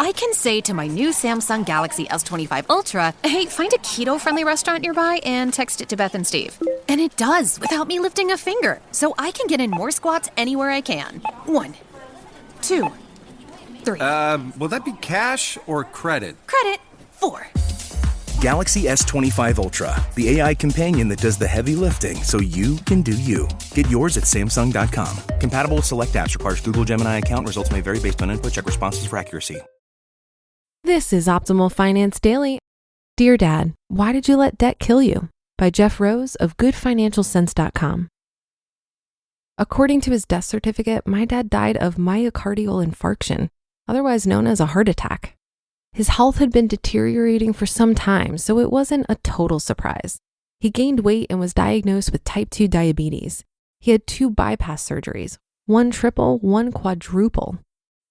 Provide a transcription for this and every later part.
I can say to my new Samsung Galaxy S25 Ultra, hey, find a keto-friendly restaurant nearby and text it to Beth and Steve. And it does without me lifting a finger, so I can get in more squats anywhere I can. 1, 2, 3. Will that be cash or credit? Credit. 4. Galaxy S25 Ultra, the AI companion that does the heavy lifting so you can do you. Get yours at Samsung.com. Compatible with select apps. Requires Google Gemini account. Results may vary based on input. Check responses for accuracy. This is Optimal Finance Daily. Dear Dad, Why Did You Let Debt Kill You? By Jeff Rose of GoodFinancialSense.com. According to his death certificate, my dad died of myocardial infarction, otherwise known as a heart attack. His health had been deteriorating for some time, so it wasn't a total surprise. He gained weight and was diagnosed with type 2 diabetes. He had 2 bypass surgeries, 1 triple, 1 quadruple.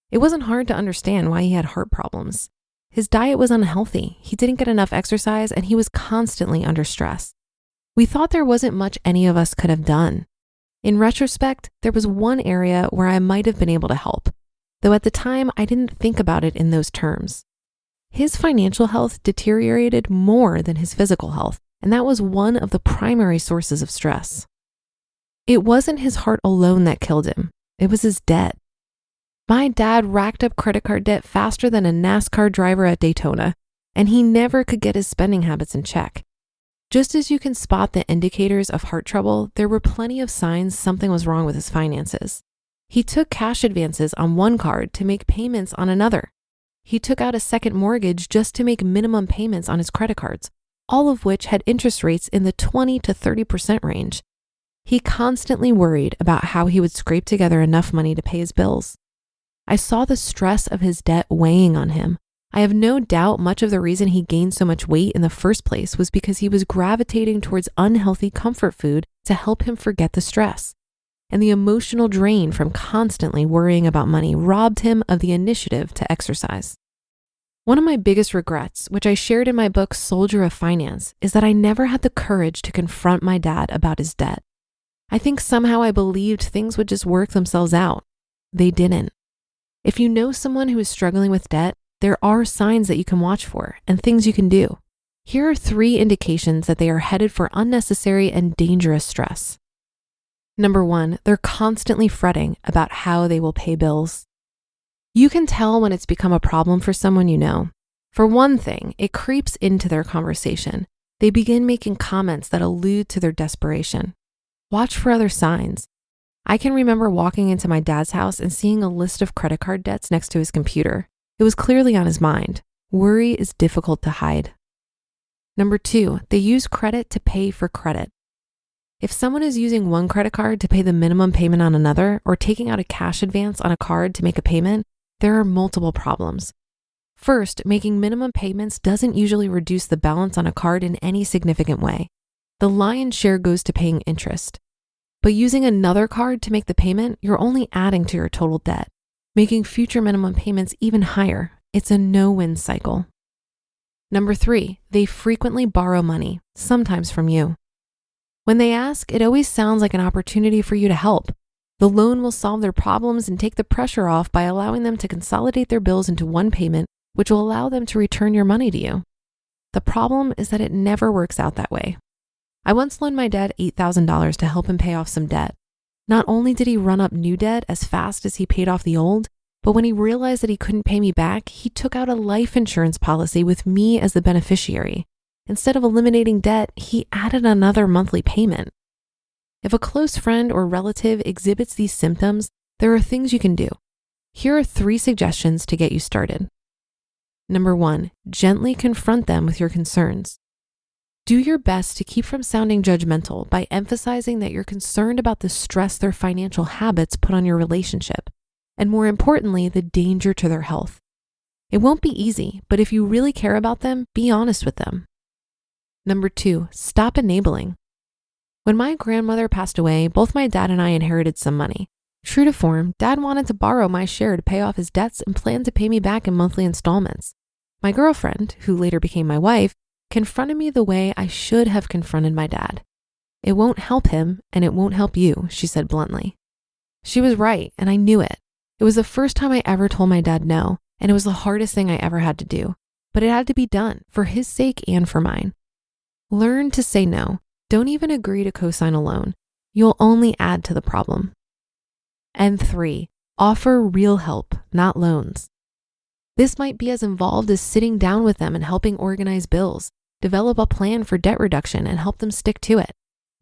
It wasn't hard to understand why he had heart problems. His diet was unhealthy, he didn't get enough exercise, and he was constantly under stress. We thought there wasn't much any of us could have done. In retrospect, there was one area where I might have been able to help, though at the time I didn't think about it in those terms. His financial health deteriorated more than his physical health, and that was one of the primary sources of stress. It wasn't his heart alone that killed him, it was his debt. My dad racked up credit card debt faster than a NASCAR driver at Daytona, and he never could get his spending habits in check. Just as you can spot the indicators of heart trouble, there were plenty of signs something was wrong with his finances. He took cash advances on one card to make payments on another. He took out a second mortgage just to make minimum payments on his credit cards, all of which had interest rates in the 20 to 30% range. He constantly worried about how he would scrape together enough money to pay his bills. I saw the stress of his debt weighing on him. I have no doubt much of the reason he gained so much weight in the first place was because he was gravitating towards unhealthy comfort food to help him forget the stress. And the emotional drain from constantly worrying about money robbed him of the initiative to exercise. One of my biggest regrets, which I shared in my book, Soldier of Finance, is that I never had the courage to confront my dad about his debt. I think somehow I believed things would just work themselves out. They didn't. If you know someone who is struggling with debt, there are signs that you can watch for and things you can do. Here are 3 indications that they are headed for unnecessary and dangerous stress. Number 1, they're constantly fretting about how they will pay bills. You can tell when it's become a problem for someone you know. For one thing, it creeps into their conversation. They begin making comments that allude to their desperation. Watch for other signs. I can remember walking into my dad's house and seeing a list of credit card debts next to his computer. It was clearly on his mind. Worry is difficult to hide. Number 2, they use credit to pay for credit. If someone is using one credit card to pay the minimum payment on another, or taking out a cash advance on a card to make a payment, there are multiple problems. First, making minimum payments doesn't usually reduce the balance on a card in any significant way. The lion's share goes to paying interest. But using another card to make the payment, you're only adding to your total debt, making future minimum payments even higher. It's a no-win cycle. Number 3, they frequently borrow money, sometimes from you. When they ask, it always sounds like an opportunity for you to help. The loan will solve their problems and take the pressure off by allowing them to consolidate their bills into one payment, which will allow them to return your money to you. The problem is that it never works out that way. I once loaned my dad $8,000 to help him pay off some debt. Not only did he run up new debt as fast as he paid off the old, but when he realized that he couldn't pay me back, he took out a life insurance policy with me as the beneficiary. Instead of eliminating debt, he added another monthly payment. If a close friend or relative exhibits these symptoms, there are things you can do. Here are 3 suggestions to get you started. Number 1, gently confront them with your concerns. Do your best to keep from sounding judgmental by emphasizing that you're concerned about the stress their financial habits put on your relationship, and more importantly, the danger to their health. It won't be easy, but if you really care about them, be honest with them. Number 2, stop enabling. When my grandmother passed away, both my dad and I inherited some money. True to form, Dad wanted to borrow my share to pay off his debts and planned to pay me back in monthly installments. My girlfriend, who later became my wife, confronted me the way I should have confronted my dad. It won't help him, and it won't help you, she said bluntly. She was right, and I knew it. It was the first time I ever told my dad no, and it was the hardest thing I ever had to do, but it had to be done for his sake and for mine. Learn to say no. Don't even agree to co-sign a loan. You'll only add to the problem. And 3, offer real help, not loans. This might be as involved as sitting down with them and helping organize bills, develop a plan for debt reduction, and help them stick to it.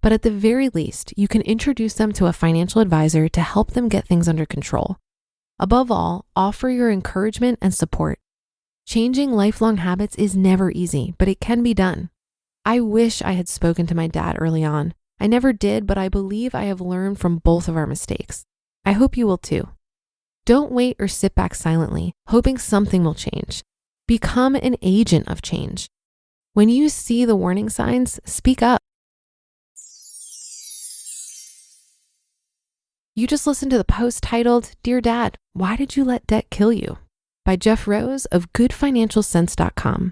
But at the very least, you can introduce them to a financial advisor to help them get things under control. Above all, offer your encouragement and support. Changing lifelong habits is never easy, but it can be done. I wish I had spoken to my dad early on. I never did, but I believe I have learned from both of our mistakes. I hope you will too. Don't wait or sit back silently, hoping something will change. Become an agent of change. When you see the warning signs, speak up. You just listened to the post titled, Dear Dad, Why Did You Let Debt Kill You? By F.I.R.E of goodfinancialsense.com.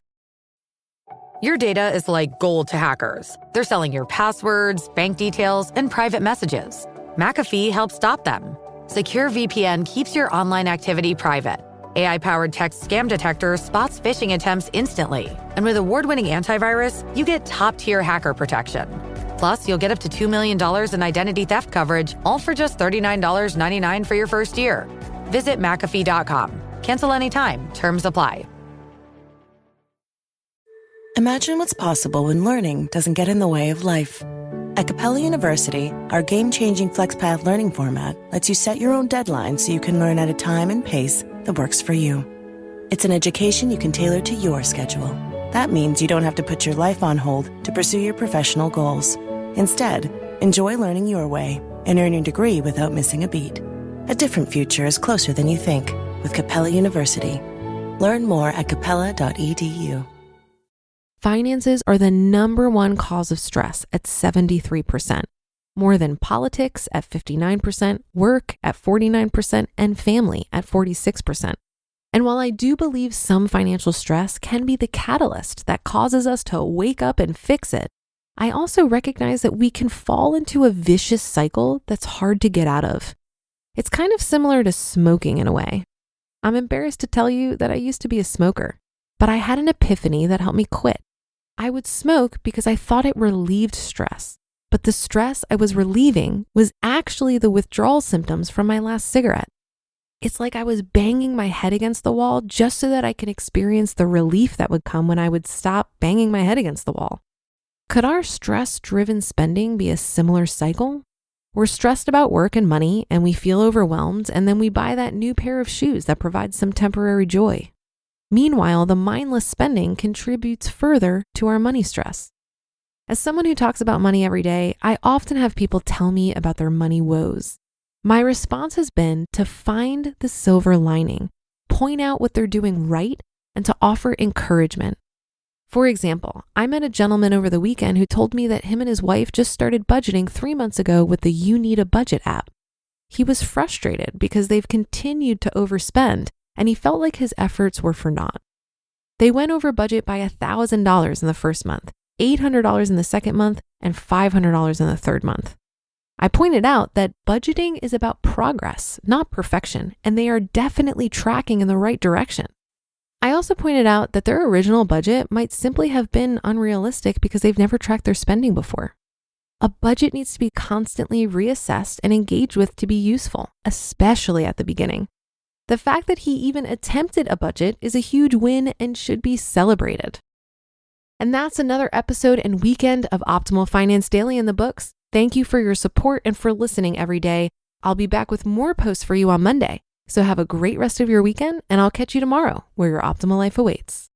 Your data is like gold to hackers. They're selling your passwords, bank details, and private messages. McAfee helps stop them. Secure VPN keeps your online activity private. AI-powered text scam detector spots phishing attempts instantly. And with award-winning antivirus, you get top-tier hacker protection. Plus, you'll get up to $2 million in identity theft coverage, all for just $39.99 for your first year. Visit McAfee.com. Cancel anytime. Terms apply. Imagine what's possible when learning doesn't get in the way of life. At Capella University, our game-changing FlexPath learning format lets you set your own deadlines so you can learn at a time and pace that works for you. It's an education you can tailor to your schedule. That means you don't have to put your life on hold to pursue your professional goals. Instead, enjoy learning your way and earn your degree without missing a beat. A different future is closer than you think with Capella University. Learn more at capella.edu. Finances are the number one cause of stress at 73%, more than politics at 59%, work at 49%, and family at 46%. And while I do believe some financial stress can be the catalyst that causes us to wake up and fix it, I also recognize that we can fall into a vicious cycle that's hard to get out of. It's kind of similar to smoking in a way. I'm embarrassed to tell you that I used to be a smoker, but I had an epiphany that helped me quit. I would smoke because I thought it relieved stress, but the stress I was relieving was actually the withdrawal symptoms from my last cigarette. It's like I was banging my head against the wall just so that I could experience the relief that would come when I would stop banging my head against the wall. Could our stress-driven spending be a similar cycle? We're stressed about work and money, and we feel overwhelmed, and then we buy that new pair of shoes that provides some temporary joy. Meanwhile, the mindless spending contributes further to our money stress. As someone who talks about money every day, I often have people tell me about their money woes. My response has been to find the silver lining, point out what they're doing right, and to offer encouragement. For example, I met a gentleman over the weekend who told me that him and his wife just started budgeting 3 months ago with the You Need a Budget app. He was frustrated because they've continued to overspend, and he felt like his efforts were for naught. They went over budget by $1,000 in the first month, $800 in the second month, and $500 in the third month. I pointed out that budgeting is about progress, not perfection, and they are definitely tracking in the right direction. I also pointed out that their original budget might simply have been unrealistic because they've never tracked their spending before. A budget needs to be constantly reassessed and engaged with to be useful, especially at the beginning. The fact that he even attempted a budget is a huge win and should be celebrated. And that's another episode and weekend of Optimal Finance Daily in the books. Thank you for your support and for listening every day. I'll be back with more posts for you on Monday. So have a great rest of your weekend, and I'll catch you tomorrow where your optimal life awaits.